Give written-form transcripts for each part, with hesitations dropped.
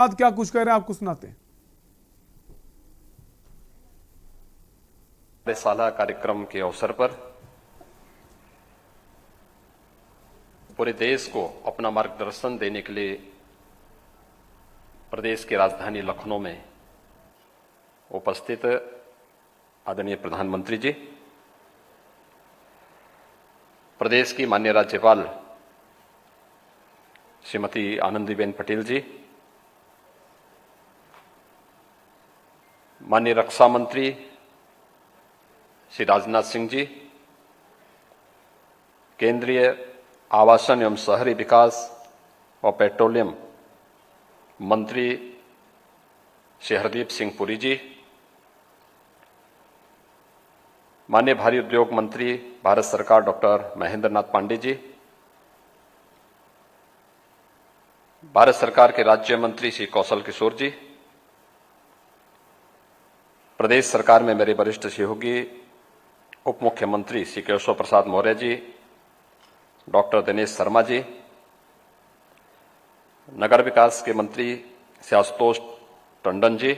बाद क्या कुछ कह रहे हैं आपको सुनाते हैं। कार्यशाला कार्यक्रम के अवसर पर पूरे देश को अपना मार्गदर्शन देने के लिए प्रदेश की राजधानी लखनऊ में उपस्थित आदरणीय प्रधानमंत्री जी, प्रदेश की माननीय राज्यपाल श्रीमती आनंदीबेन पटेल जी, माननीय रक्षा मंत्री श्री राजनाथ सिंह जी, केंद्रीय आवासन एवं शहरी विकास और पेट्रोलियम मंत्री श्री हरदीप सिंह पुरी जी, माननीय भारी उद्योग मंत्री भारत सरकार डॉक्टर महेंद्र नाथ पांडे जी, भारत सरकार के राज्य मंत्री श्री कौशल किशोर जी, प्रदेश सरकार में मेरे वरिष्ठ सहयोगी उप मुख्यमंत्री श्री केशव प्रसाद मौर्य जी, डॉक्टर दिनेश शर्मा जी, नगर विकास के मंत्री श्री आशुतोष टंडन जी,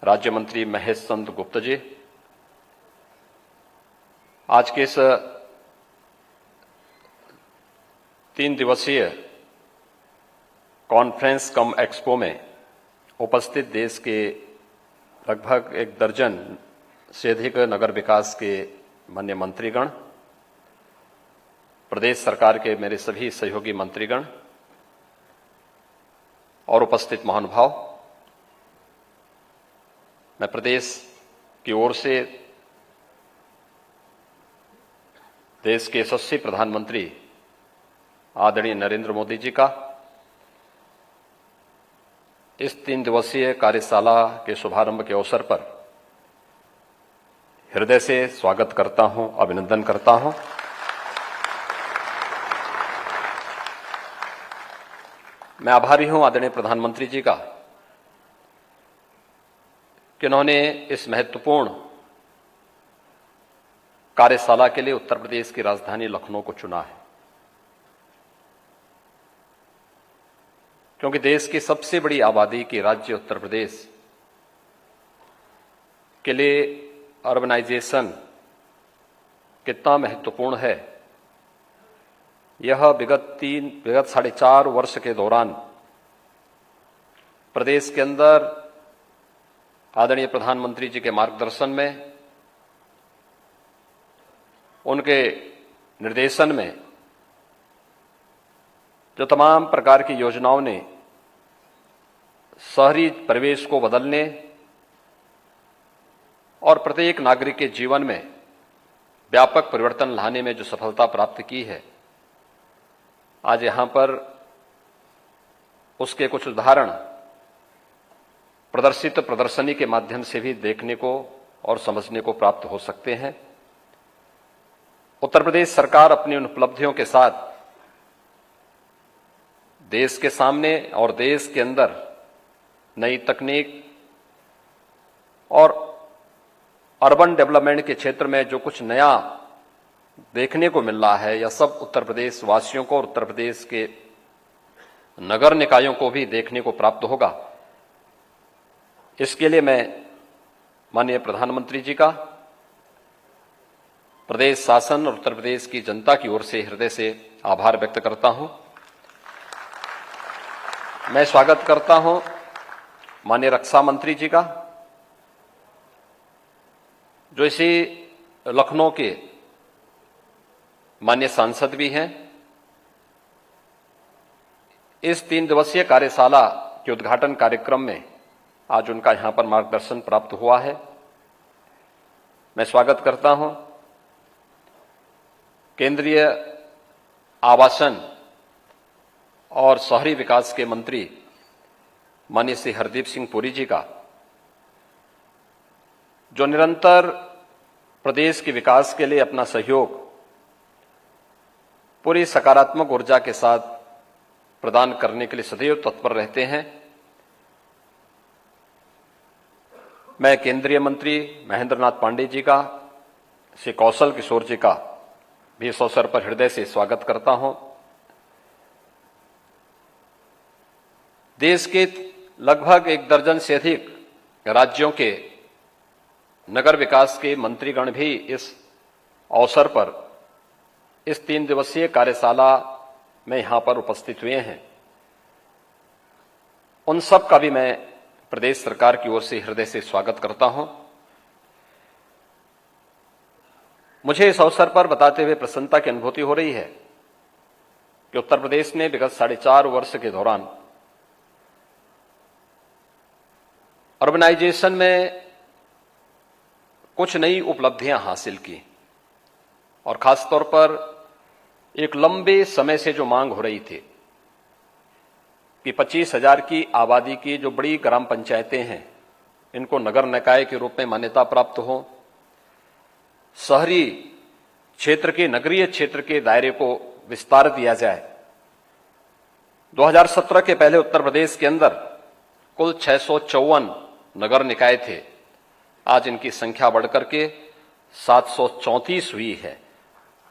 राज्य मंत्री महेश चंद्र गुप्त जी, आज के इस 3 दिवसीय कॉन्फ्रेंस कम एक्सपो में उपस्थित देश के लगभग 1 दर्जन से अधिक नगर विकास के माननीय मंत्रीगण, प्रदेश सरकार के मेरे सभी सहयोगी मंत्रीगण और उपस्थित महानुभाव, मैं प्रदेश की ओर से देश के यशस्वी प्रधानमंत्री आदरणीय नरेंद्र मोदी जी का इस 3 दिवसीय कार्यशाला के शुभारंभ के अवसर पर हृदय से स्वागत करता हूं, अभिनंदन करता हूं। मैं आभारी हूं आदरणीय प्रधानमंत्री जी का कि उन्होंने इस महत्वपूर्ण कार्यशाला के लिए उत्तर प्रदेश की राजधानी लखनऊ को चुना है, क्योंकि देश की सबसे बड़ी आबादी के राज्य उत्तर प्रदेश के लिए अर्बनाइजेशन कितना महत्वपूर्ण है, यह विगत 4.5 वर्ष के दौरान प्रदेश के अंदर आदरणीय प्रधानमंत्री जी के मार्गदर्शन में, उनके निर्देशन में जो तमाम प्रकार की योजनाओं ने शहरी परिवेश को बदलने और प्रत्येक नागरिक के जीवन में व्यापक परिवर्तन लाने में जो सफलता प्राप्त की है, आज यहां पर उसके कुछ उदाहरण प्रदर्शित प्रदर्शनी के माध्यम से भी देखने को और समझने को प्राप्त हो सकते हैं। उत्तर प्रदेश सरकार अपनी उन उपलब्धियों के साथ देश के सामने और देश के अंदर नई तकनीक और अर्बन डेवलपमेंट के क्षेत्र में जो कुछ नया देखने को मिल रहा है, यह सब उत्तर प्रदेश वासियों को और उत्तर प्रदेश के नगर निकायों को भी देखने को प्राप्त होगा। इसके लिए मैं माननीय प्रधानमंत्री जी का, प्रदेश शासन और उत्तर प्रदेश की जनता की ओर से हृदय से आभार व्यक्त करता हूं। मैं स्वागत करता हूं माननीय रक्षा मंत्री जी का, जो इसी लखनऊ के माननीय सांसद भी हैं। इस 3 दिवसीय कार्यशाला के उद्घाटन कार्यक्रम में आज उनका यहां पर मार्गदर्शन प्राप्त हुआ है। मैं स्वागत करता हूं केंद्रीय आवासन और शहरी विकास के मंत्री माननीय श्री हरदीप सिंह पुरी जी का, जो निरंतर प्रदेश के विकास के लिए अपना सहयोग पूरी सकारात्मक ऊर्जा के साथ प्रदान करने के लिए सदैव तत्पर रहते हैं। मैं केंद्रीय मंत्री महेंद्र नाथ पांडे जी का, श्री कौशल किशोर जी का भी इस अवसर पर हृदय से स्वागत करता हूं। देश के लगभग 1 दर्जन से अधिक राज्यों के नगर विकास के मंत्रीगण भी इस अवसर पर इस 3 दिवसीय कार्यशाला में यहां पर उपस्थित हुए हैं। उन सब का भी मैं प्रदेश सरकार की ओर से हृदय से स्वागत करता हूं। मुझे इस अवसर पर बताते हुए प्रसन्नता की अनुभूति हो रही है कि उत्तर प्रदेश ने विगत 4.5 वर्ष के दौरान अर्बनाइजेशन में कुछ नई उपलब्धियां हासिल की और खासतौर पर एक लंबे समय से जो मांग हो रही थी कि 25,000 की आबादी की जो बड़ी ग्राम पंचायतें हैं इनको नगर निकाय के रूप में मान्यता प्राप्त हो, शहरी क्षेत्र के नगरीय क्षेत्र के दायरे को विस्तार दिया जाए। 2017 के पहले उत्तर प्रदेश के अंदर कुल 654 नगर निकाय थे, आज इनकी संख्या बढ़कर के 734 हुई है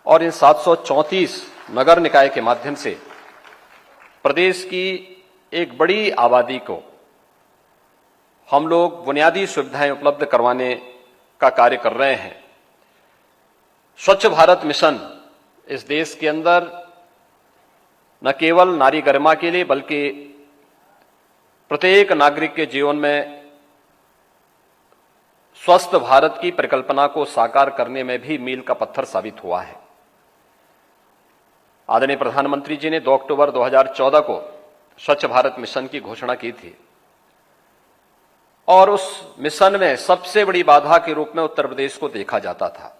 और इन 734 नगर निकाय के माध्यम से प्रदेश की एक बड़ी आबादी को हम लोग बुनियादी सुविधाएं उपलब्ध करवाने का कार्य कर रहे हैं। स्वच्छ भारत मिशन इस देश के अंदर न केवल नारी गरिमा के लिए बल्कि प्रत्येक नागरिक के जीवन में स्वस्थ भारत की परिकल्पना को साकार करने में भी मील का पत्थर साबित हुआ है। आदरणीय प्रधानमंत्री जी ने 2 अक्टूबर 2014 को स्वच्छ भारत मिशन की घोषणा की थी और उस मिशन में सबसे बड़ी बाधा के रूप में उत्तर प्रदेश को देखा जाता था।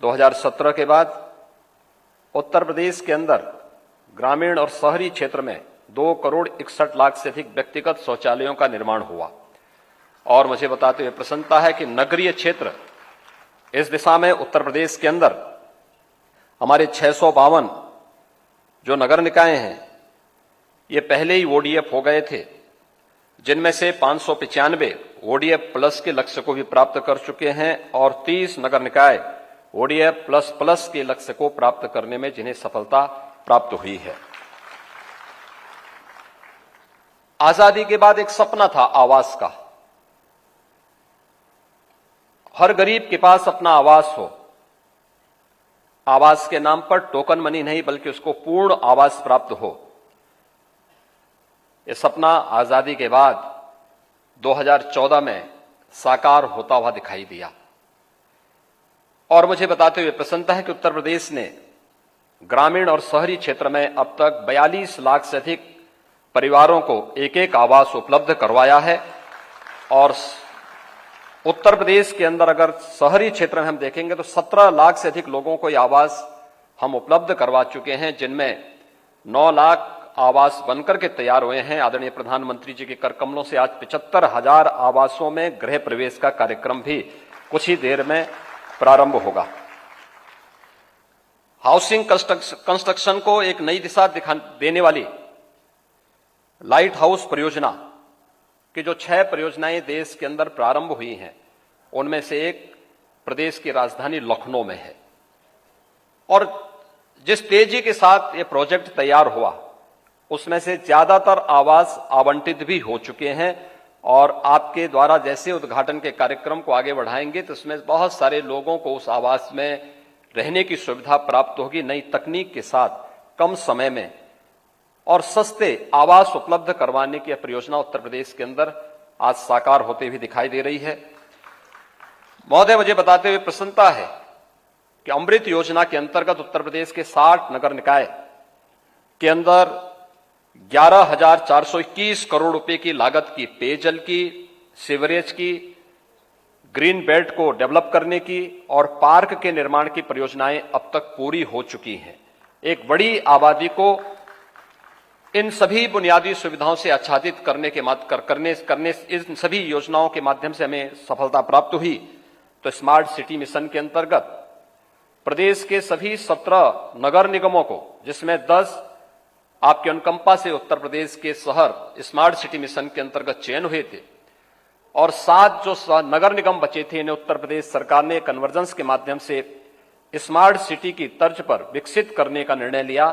2017 के बाद उत्तर प्रदेश के अंदर ग्रामीण और शहरी क्षेत्र में 2,61,00,000 से अधिक व्यक्तिगत शौचालयों का निर्माण हुआ और मुझे बताते हुए प्रसन्नता है कि नगरीय क्षेत्र इस दिशा में उत्तर प्रदेश के अंदर हमारे 652 जो नगर निकाय हैं ये पहले ही ओडीएफ हो गए थे, जिनमें से 595 ओडीएफ प्लस के लक्ष्य को भी प्राप्त कर चुके हैं और 30 नगर निकाय ओडीएफ प्लस प्लस के लक्ष्य को प्राप्त करने में जिन्हें सफलता प्राप्त हुई है। आजादी के बाद एक सपना था आवास का, हर गरीब के पास अपना आवास हो, आवास के नाम पर टोकन मनी नहीं बल्कि उसको पूर्ण आवास प्राप्त हो। यह सपना आजादी के बाद 2014 में साकार होता हुआ दिखाई दिया और मुझे बताते हुए प्रसन्नता है कि उत्तर प्रदेश ने ग्रामीण और शहरी क्षेत्र में अब तक 42 लाख से अधिक परिवारों को एक आवास उपलब्ध करवाया है और उत्तर प्रदेश के अंदर अगर शहरी क्षेत्र में हम देखेंगे तो 17 लाख से अधिक लोगों को ये आवास हम उपलब्ध करवा चुके हैं, जिनमें 9 लाख आवास बनकर के तैयार हुए हैं। आदरणीय प्रधानमंत्री जी के कर कमलों से आज 75,000 आवासों में गृह प्रवेश का कार्यक्रम भी कुछ ही देर में प्रारंभ होगा। हाउसिंग कंस्ट्रक्शन को एक नई दिशा देने वाली लाइट हाउस परियोजना की जो 6 परियोजनाएं देश के अंदर प्रारंभ हुई हैं, उनमें से एक प्रदेश की राजधानी लखनऊ में है और जिस तेजी के साथ ये प्रोजेक्ट तैयार हुआ उसमें से ज्यादातर आवास आवंटित भी हो चुके हैं और आपके द्वारा जैसे उद्घाटन के कार्यक्रम को आगे बढ़ाएंगे तो उसमें बहुत सारे लोगों को उस आवास में रहने की सुविधा प्राप्त होगी। नई तकनीक के साथ कम समय में और सस्ते आवास उपलब्ध करवाने की परियोजना उत्तर प्रदेश के अंदर आज साकार होते हुए दिखाई दे रही है। महोदय, मुझे बताते हुए प्रसन्नता है कि अमृत योजना के अंतर्गत उत्तर प्रदेश के 60 नगर निकाय के अंदर 11,421 करोड़ रुपए की लागत की पेयजल की, सीवरेज की, ग्रीन बेल्ट को डेवलप करने की और पार्क के निर्माण की परियोजनाएं अब तक पूरी हो चुकी हैं। एक बड़ी आबादी को इन सभी बुनियादी सुविधाओं से आच्छादित करने इन सभी योजनाओं के माध्यम से हमें सफलता प्राप्त हुई। तो स्मार्ट सिटी मिशन के अंतर्गत प्रदेश के सभी 17 नगर निगमों को, जिसमें 10 आपके अनुकंपा से उत्तर प्रदेश के शहर स्मार्ट सिटी मिशन के अंतर्गत चयन हुए थे और 7 जो नगर निगम बचे थे इन्हें उत्तर प्रदेश सरकार ने कन्वर्जेंस के माध्यम से स्मार्ट सिटी की तर्ज पर विकसित करने का निर्णय लिया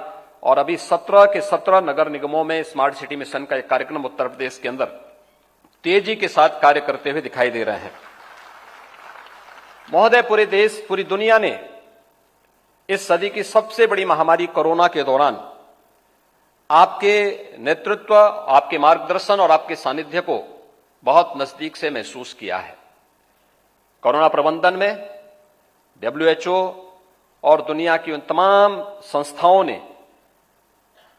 और अभी 17 के 17 नगर निगमों में स्मार्ट सिटी मिशन का एक कार्यक्रम उत्तर प्रदेश के अंदर तेजी के साथ कार्य करते हुए दिखाई दे रहे हैं। महोदय, पूरे देश, पूरी दुनिया ने इस सदी की सबसे बड़ी महामारी कोरोना के दौरान आपके नेतृत्व, आपके मार्गदर्शन और आपके सानिध्य को बहुत नजदीक से महसूस किया है। कोरोना प्रबंधन में WHO और दुनिया की उन तमाम संस्थाओं ने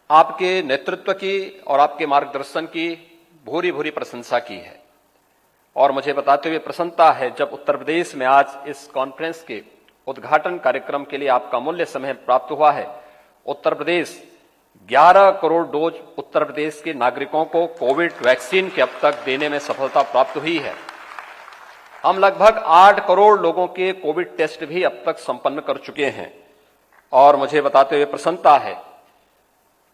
आपके नेतृत्व की और आपके मार्गदर्शन की भूरी भूरी प्रशंसा की है। और मुझे बताते हुए प्रसन्नता है जब उत्तर प्रदेश में आज इस कॉन्फ्रेंस के उद्घाटन कार्यक्रम के लिए आपका अमूल्य समय प्राप्त हुआ है। उत्तर प्रदेश 11 करोड़ डोज उत्तर प्रदेश के नागरिकों को कोविड वैक्सीन के अब तक देने में सफलता प्राप्त हुई है। हम लगभग 8 करोड़ लोगों के कोविड टेस्ट भी अब तक संपन्न कर चुके हैं। और मुझे बताते हुए प्रसन्नता है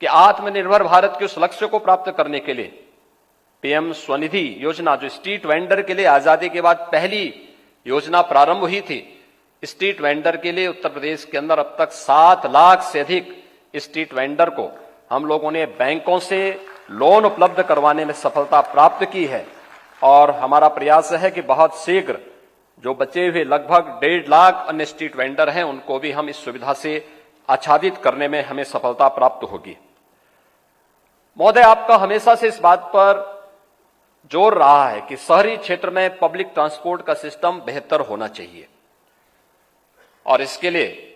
कि आत्मनिर्भर भारत के उस लक्ष्य को प्राप्त करने के लिए PM स्वनिधि योजना, जो स्ट्रीट वेंडर के लिए आजादी के बाद पहली योजना प्रारंभ हुई थी, स्ट्रीट वेंडर के लिए उत्तर प्रदेश के अंदर अब तक 7 लाख से अधिक स्ट्रीट वेंडर को हम लोगों ने बैंकों से लोन उपलब्ध करवाने में सफलता प्राप्त की है। और हमारा प्रयास है कि बहुत शीघ्र जो बचे हुए लगभग 1.5 लाख अन्य स्ट्रीट वेंडर हैं, उनको भी हम इस सुविधा से आच्छादित करने में हमें सफलता प्राप्त होगी। महोदय, आपका हमेशा से इस बात पर जोर रहा है कि शहरी क्षेत्र में पब्लिक ट्रांसपोर्ट का सिस्टम बेहतर होना चाहिए, और इसके लिए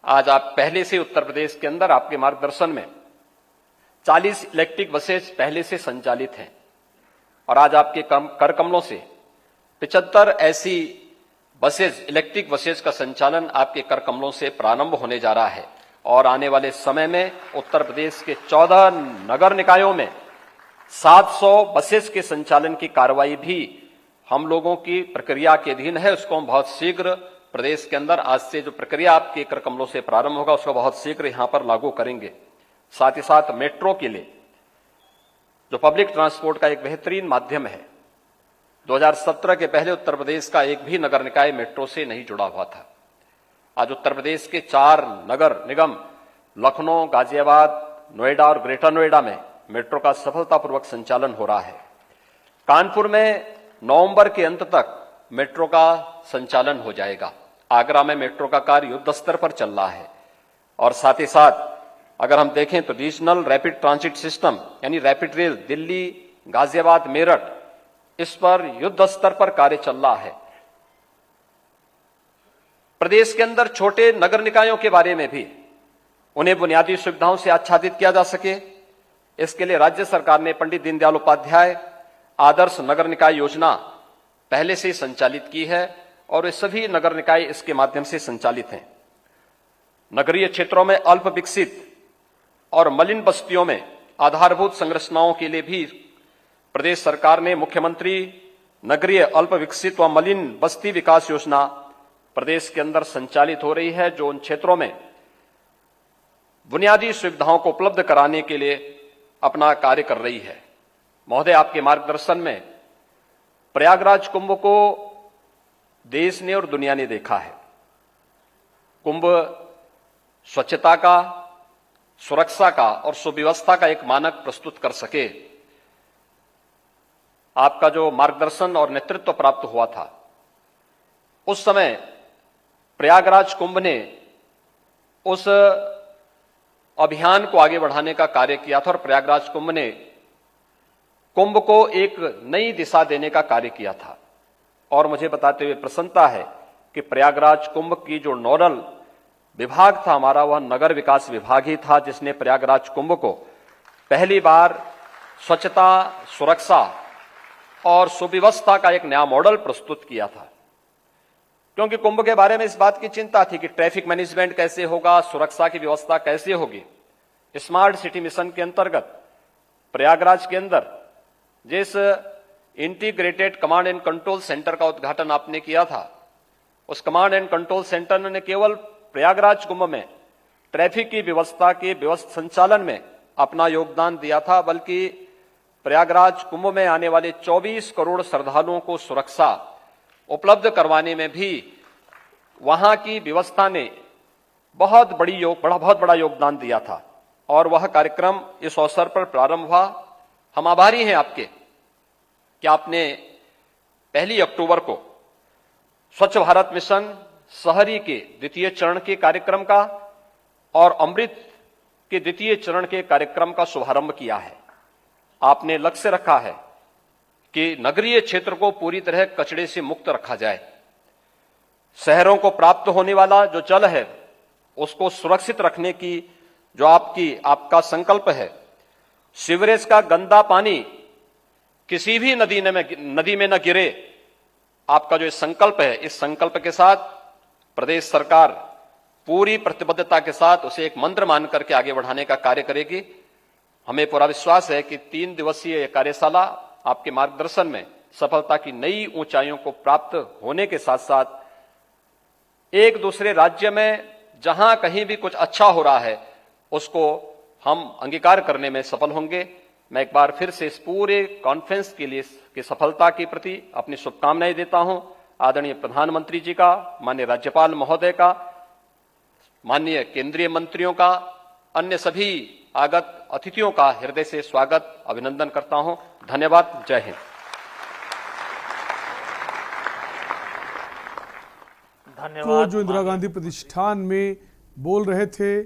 आज आप पहले से उत्तर प्रदेश के अंदर आपके मार्गदर्शन में 40 इलेक्ट्रिक बसेस पहले से संचालित हैं, और आज आपके कर कमलों से 75 ऐसी बसेस, इलेक्ट्रिक बसेस का संचालन आपके कर कमलों से प्रारंभ होने जा रहा है। और आने वाले समय में उत्तर प्रदेश के 14 नगर निकायों में 700 बसेस के संचालन की कार्रवाई भी हम लोगों की प्रक्रिया के अधीन है। उसको हम बहुत शीघ्र प्रदेश के अंदर, आज से जो प्रक्रिया आपके कर कमलों से प्रारंभ होगा, उसको बहुत शीघ्र यहां पर लागू करेंगे। साथ ही साथ मेट्रो के लिए, जो पब्लिक ट्रांसपोर्ट का एक बेहतरीन माध्यम है, 2017 के पहले उत्तर प्रदेश का एक भी नगर निकाय मेट्रो से नहीं जुड़ा हुआ था। आज उत्तर प्रदेश के 4 नगर निगम, लखनऊ, गाजियाबाद, नोएडा और ग्रेटर नोएडा में मेट्रो का सफलतापूर्वक संचालन हो रहा है। कानपुर में नवंबर के अंत तक मेट्रो का संचालन हो जाएगा। आगरा में मेट्रो का कार्य युद्ध स्तर पर चल रहा है। और साथ ही साथ अगर हम देखें तो रीजनल रैपिड ट्रांजिट सिस्टम यानी रैपिड रेल दिल्ली, गाजियाबाद, मेरठ, इस पर युद्ध स्तर पर कार्य चल रहा है। प्रदेश के अंदर छोटे नगर निकायों के बारे में भी उन्हें बुनियादी सुविधाओं से आच्छादित किया जा सके, इसके लिए राज्य सरकार ने पंडित दीनदयाल उपाध्याय आदर्श नगर निकाय योजना पहले से संचालित की है, और ये सभी नगर निकाय इसके माध्यम से संचालित हैं। नगरीय क्षेत्रों में अल्प विकसित और मलिन बस्तियों में आधारभूत संरचनाओं के लिए भी प्रदेश सरकार ने मुख्यमंत्री नगरीय अल्प विकसित व मलिन बस्ती विकास योजना प्रदेश के अंदर संचालित हो रही है, जो उन क्षेत्रों में बुनियादी सुविधाओं को उपलब्ध कराने के लिए अपना कार्य कर रही है। महोदय, आपके मार्गदर्शन में प्रयागराज कुंभ को देश ने और दुनिया ने देखा है। कुंभ स्वच्छता का, सुरक्षा का और सुव्यवस्था का एक मानक प्रस्तुत कर सके। आपका जो मार्गदर्शन और नेतृत्व प्राप्त हुआ था, उस समय प्रयागराज कुंभ ने उस अभियान को आगे बढ़ाने का कार्य किया था, और प्रयागराज कुंभ ने कुंभ को एक नई दिशा देने का कार्य किया था। और मुझे बताते हुए प्रसन्नता है कि प्रयागराज कुंभ की जो नोडल विभाग था हमारा, वह नगर विकास विभाग ही था, जिसने प्रयागराज कुंभ को पहली बार स्वच्छता, सुरक्षा और सुव्यवस्था का एक नया मॉडल प्रस्तुत किया था। क्योंकि कुंभ के बारे में इस बात की चिंता थी कि ट्रैफिक मैनेजमेंट कैसे होगा, सुरक्षा की व्यवस्था कैसे होगी। स्मार्ट सिटी मिशन के अंतर्गत प्रयागराज के अंदर जिस integrated command and control centre का उद्घाटन आपने किया था, उस कमांड एंड कंट्रोल सेंटर ने केवल प्रयागराज कुंभ में ट्रैफिक की व्यवस्था के संचालन में अपना योगदान दिया था, बल्कि प्रयागराज कुंभ में आने वाले 24 करोड़ श्रद्धालुओं को सुरक्षा उपलब्ध करवाने में भी वहां की व्यवस्था ने बहुत बड़ा योगदान दिया था। और वह कार्यक्रम इस अवसर पर प्रारंभ हुआ। हम आभारी हैं आपके कि आपने 1 अक्टूबर को स्वच्छ भारत मिशन शहरी के द्वितीय चरण के कार्यक्रम का और अमृत के द्वितीय चरण के कार्यक्रम का शुभारंभ किया है। आपने लक्ष्य रखा है कि नगरीय क्षेत्र को पूरी तरह कचरे से मुक्त रखा जाए। शहरों को प्राप्त होने वाला जो जल है उसको सुरक्षित रखने की जो आपका संकल्प है। सीवरेज का गंदा पानी किसी भी नदी में न गिरे, आपका जो संकल्प है, इस संकल्प के साथ प्रदेश सरकार पूरी प्रतिबद्धता के साथ उसे एक मंत्र मान करके आगे बढ़ाने का कार्य करेगी। हमें पूरा विश्वास है कि 3 दिवसीय कार्यशाला आपके मार्गदर्शन में सफलता की नई ऊंचाइयों को प्राप्त होने के साथ साथ एक दूसरे राज्य में जहां कहीं भी कुछ अच्छा हो रहा है उसको हम अंगीकार करने में सफल होंगे। मैं एक बार फिर से इस पूरे कॉन्फ्रेंस के लिए की सफलता के प्रति अपनी शुभकामनाएं देता हूं। आदरणीय प्रधानमंत्री जी का, माननीय राज्यपाल महोदय का, माननीय केंद्रीय मंत्रियों का, अन्य सभी आगत अतिथियों का हृदय से स्वागत अभिनंदन करता हूं। धन्यवाद। जय हिंद। को जो इंदिरा गांधी प्रतिष्ठान में बोल रहे थे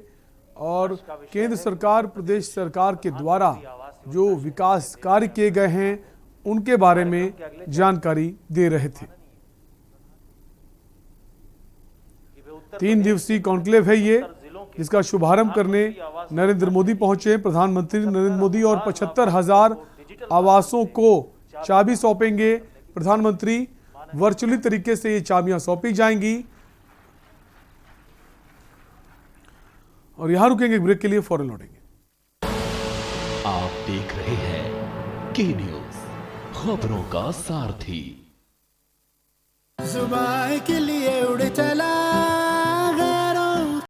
और केंद्र सरकार, प्रदेश सरकार के द्वारा जो विकास कार्य किए गए हैं उनके बारे में जानकारी दे रहे थे। 3 दिवसीय कॉन्क्लेव है ये, जिसका शुभारंभ करने नरेंद्र मोदी पहुंचे। प्रधानमंत्री नरेंद्र मोदी और 75,000 आवासों को चाबी सौंपेंगे। प्रधानमंत्री वर्चुअली तरीके से ये चाबियां सौंपी जाएंगी। और यहां रुकेंगे ब्रेक के लिए, फौरन लौटेंगे। आप देख रहे हैं के न्यूज, खबरों का सारथी। जुबान के लिए उड़ चला